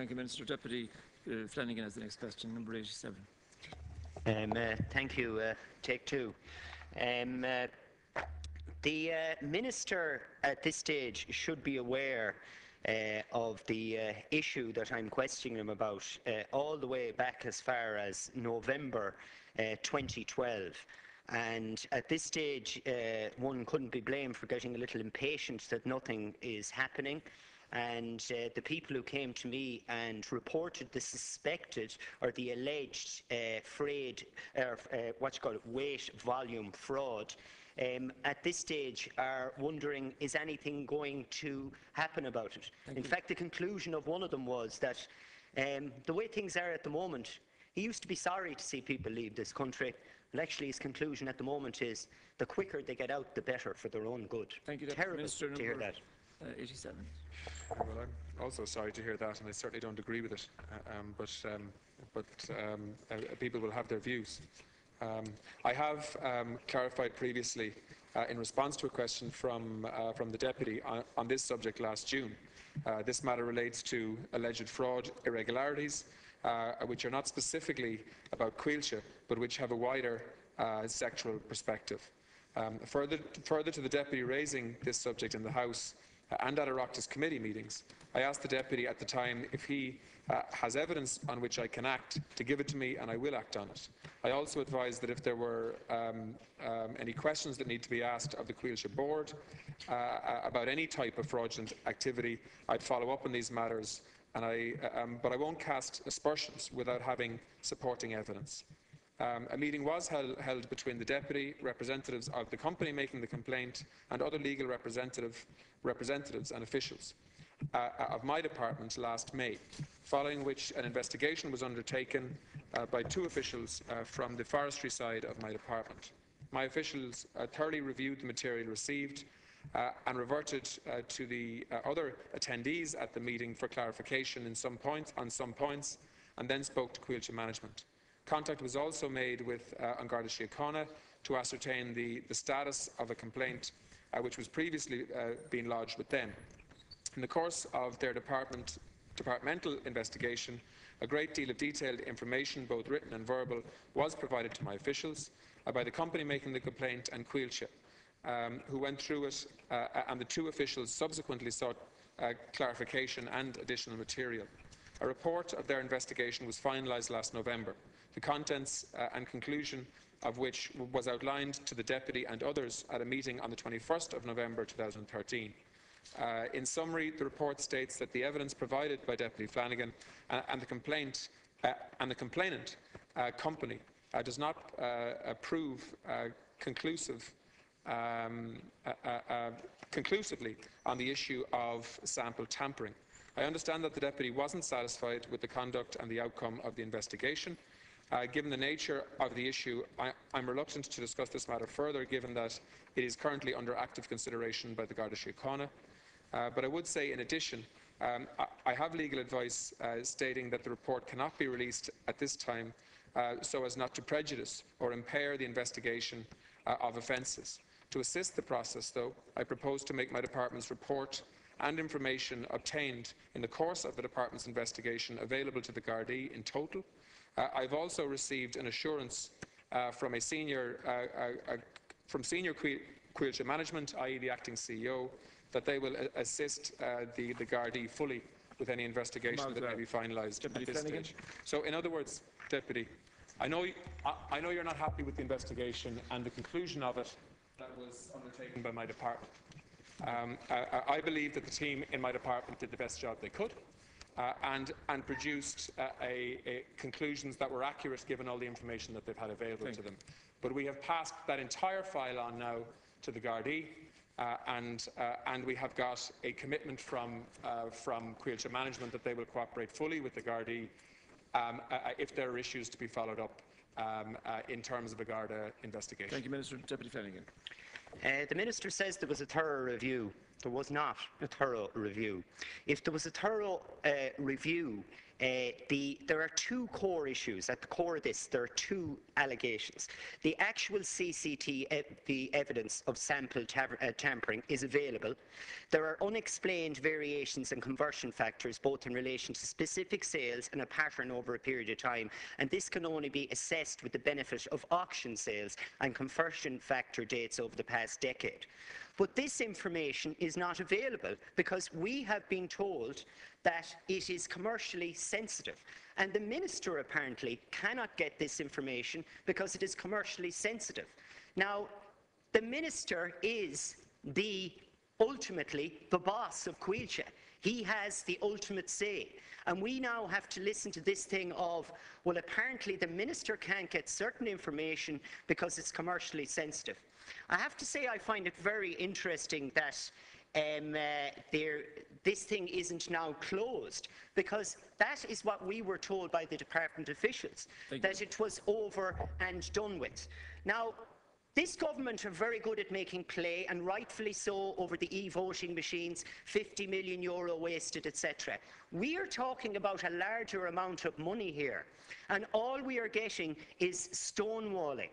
Thank you, Minister. Deputy Flanagan has the next question, number 87. Thank you. Take two. The Minister at this stage should be aware of the issue that I'm questioning him about all the way back as far as November 2012. And at this stage, one couldn't be blamed for getting a little impatient that nothing is happening. And the people who came to me and reported the suspected or the alleged weight volume fraud at this stage are wondering, is anything going to happen about it? In fact, the conclusion of one of them was that the way things are at the moment, he used to be sorry to see people leave this country, but actually his conclusion at the moment is the quicker they get out, the better for their own good. Thank you, Terrible Minister, to hear that. 87. Well, I'm also sorry to hear that, and I certainly don't agree with it. But people will have their views. I have clarified previously, in response to a question from the Deputy on this subject last June. This matter relates to alleged fraud irregularities, which are not specifically about Coilte, but which have a wider sectoral perspective. Further to the Deputy raising this subject in the House and at Oireachtas committee meetings, I asked the Deputy at the time if he has evidence on which I can act to give it to me, and I will act on it. I also advised that if there were any questions that need to be asked of the Coilte board about any type of fraudulent activity, I'd follow up on these matters, and but I won't cast aspersions without having supporting evidence. A meeting was held between the Deputy, representatives of the company making the complaint, and other legal representatives and officials of my department last May, following which an investigation was undertaken by two officials from the forestry side of my department. My officials thoroughly reviewed the material received and reverted to the other attendees at the meeting for clarification on some points, and then spoke to Coilte management. Contact was also made with An Garda Síochána to ascertain the status of a complaint which was previously being lodged with them. In the course of their departmental investigation, a great deal of detailed information, both written and verbal, was provided to my officials by the company making the complaint and Coilte, who went through it, and the two officials subsequently sought clarification and additional material. A report of their investigation was finalised last November, the contents and conclusion of which was outlined to the Deputy and others at a meeting on the 21st of November 2013. In summary, the report states that the evidence provided by Deputy Flanagan and the complainant company does not prove conclusively on the issue of sample tampering. I understand that the Deputy wasn't satisfied with the conduct and the outcome of the investigation. Given the nature of the issue, I'm reluctant to discuss this matter further, given that it is currently under active consideration by the Garda Síochána. But I would say, in addition, I have legal advice stating that the report cannot be released at this time so as not to prejudice or impair the investigation of offences. To assist the process, though, I propose to make my department's report and information obtained in the course of the department's investigation available to the Gardaí in total. I've also received an assurance from senior Coilte management, i.e. the acting CEO, that they will assist the Gardaí fully with any investigation that may be finalised at this stage. So, in other words, Deputy, I know you're not happy with the investigation and the conclusion of it that was undertaken by my department. I believe that the team in my department did the best job they could and produced conclusions that were accurate given all the information that they've had available to them. But we have passed that entire file on now to the Gardaí, and we have got a commitment from Coilte management that they will cooperate fully with the Gardaí if there are issues to be followed up in terms of a Garda investigation. Thank you, Minister. Deputy Flanagan. The Minister says there was a thorough review. There was not a thorough review. If there was a thorough review, there are two core issues. At the core of this, there are two allegations. The actual the evidence of sample tampering is available. There are unexplained variations and conversion factors, both in relation to specific sales and a pattern over a period of time, and this can only be assessed with the benefit of auction sales and conversion factor dates over the past decade. But this information is not available because we have been told that it is commercially sensitive. And the Minister apparently cannot get this information because it is commercially sensitive. Now, the Minister is ultimately the boss of Coilte. He has the ultimate say. And we now have to listen to this thing of, well, apparently the Minister can't get certain information because it's commercially sensitive. I have to say I find it very interesting that this thing isn't now closed, because that is what we were told by the department officials, that it was over and done with. Now, this government are very good at making play, and rightfully so, over the e-voting machines, €50 million wasted, etc. We are talking about a larger amount of money here, and all we are getting is stonewalling.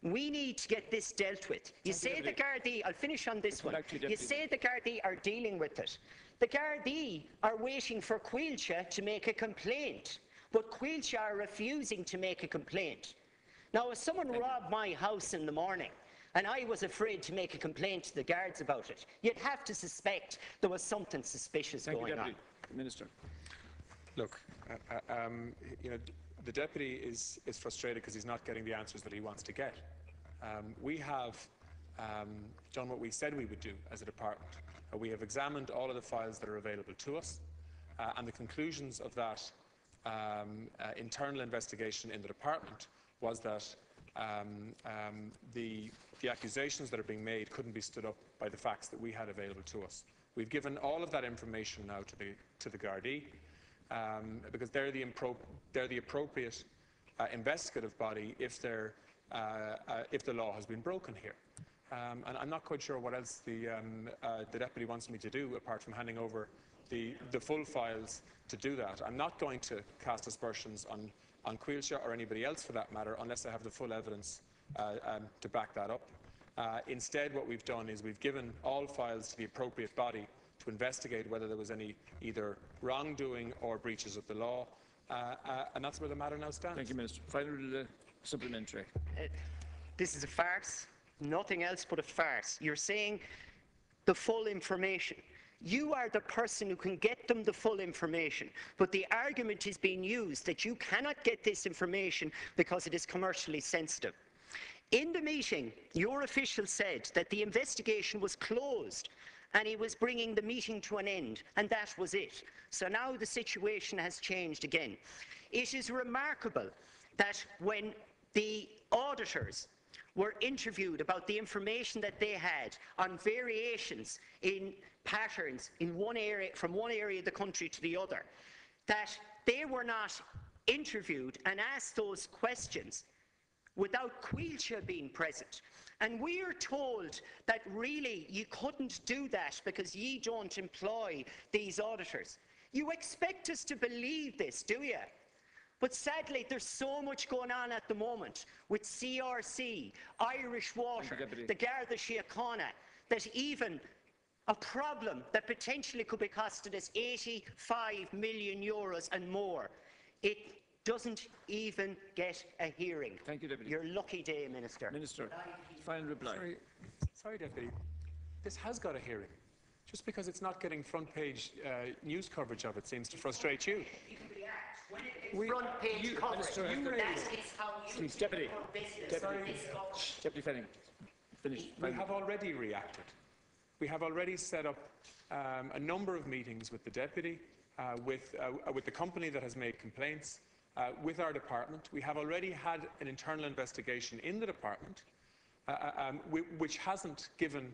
We need to get this dealt with. You say the Gardaí, I'll finish on this one. You say the Gardaí are dealing with it. The Gardaí are waiting for Coilte to make a complaint, but Coilte are refusing to make a complaint. Now, if someone robbed my house in the morning and I was afraid to make a complaint to the guards about it, you'd have to suspect there was something suspicious going on. Minister. Look, you know, the Deputy is frustrated because he's not getting the answers that he wants to get. We have done what we said we would do as a department. We have examined all of the files that are available to us, and the conclusions of that internal investigation in the department was that the accusations that are being made couldn't be stood up by the facts that we had available to us. We've given all of that information now to the Gardaí, because they're the appropriate investigative body if the law has been broken here. And I'm not quite sure what else the Deputy wants me to do apart from handing over the full files to do that. I'm not going to cast aspersions on Coilte or anybody else for that matter unless I have the full evidence to back that up. Instead, what we've done is we've given all files to the appropriate body to investigate whether there was any either wrongdoing or breaches of the law, and that's where the matter now stands. Thank you, Minister. Final supplementary. This is a farce, nothing else but a farce. You're saying the full information. You are the person who can get them the full information, but the argument is being used that you cannot get this information because it is commercially sensitive. In the meeting, your official said that the investigation was closed and he was bringing the meeting to an end, and that was it. So now the situation has changed again. It is remarkable that when the auditors were interviewed about the information that they had on variations in patterns in one area, from one area of the country to the other, that they were not interviewed and asked those questions without Coilte being present. And we are told that really you couldn't do that because ye don't employ these auditors. You expect us to believe this, do you? But sadly, there's so much going on at the moment with CRC, Irish Water, the Garda Síochána, that even a problem that potentially could be costing us €85 million and more, it doesn't even get a hearing. Thank you, Deputy. Your lucky day, Minister. Minister, final reply. Sorry, Deputy. This has got a hearing. Just because it's not getting front-page news coverage of it seems to frustrate you. Front page coverage. That is how you Please, Deputy. Deputy Flanagan, finish. We have already reacted. We have already set up a number of meetings with the Deputy, with the company that has made complaints, with our department. We have already had an internal investigation in the department, which hasn't given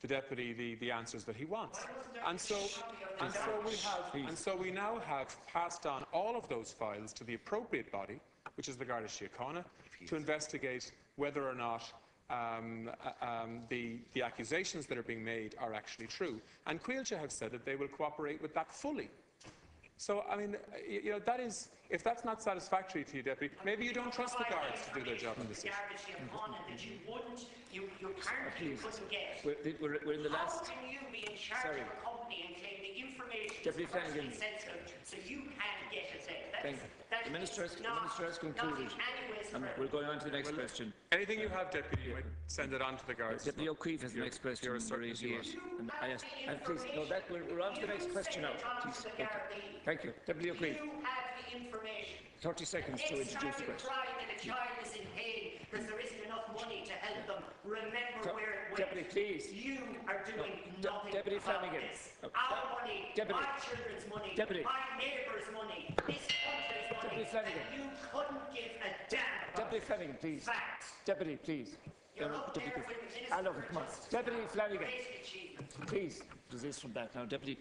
the Deputy the answers that he wants. And so we now have passed on all of those files to the appropriate body, which is the Garda Síochána, to investigate whether or not the accusations that are being made are actually true. And Coilte have said that they will cooperate with that fully. So, I mean, you know, that is, if that's not satisfactory to you, Deputy, maybe you don't trust the guards to do their job in this issue. Please. We're in the last. How can you be in charge Sorry. of a company and claim the information Deputy is personally Flanagan. sensitive, so you can't get it out? Thank you. The Minister has concluded. We're going on to the next question. Anything you have, Deputy, you might send it on to the guards. Deputy O'Keefe has the next question, you're as number certain as you 88. And I ask, and please, no, that we're on to the next question now. Please, thank you. Deputy O'Keefe, You have the information. 30 seconds to Next introduce the time question. you cry that a child is in pain because there isn't enough money to help them, remember where it went. Deputy, please. You are doing nothing Deputy about Flanagan. this. Our money, Deputy. my children's money, Deputy. my neighbour's money, this country's money, Deputy Flanagan. and you couldn't give a damn about Deputy Flanagan, please. facts. Deputy, please. You're up there Deputy, with the I love it. Come on. Deputy Flanagan, great achievement. please. Desist from that now. Deputy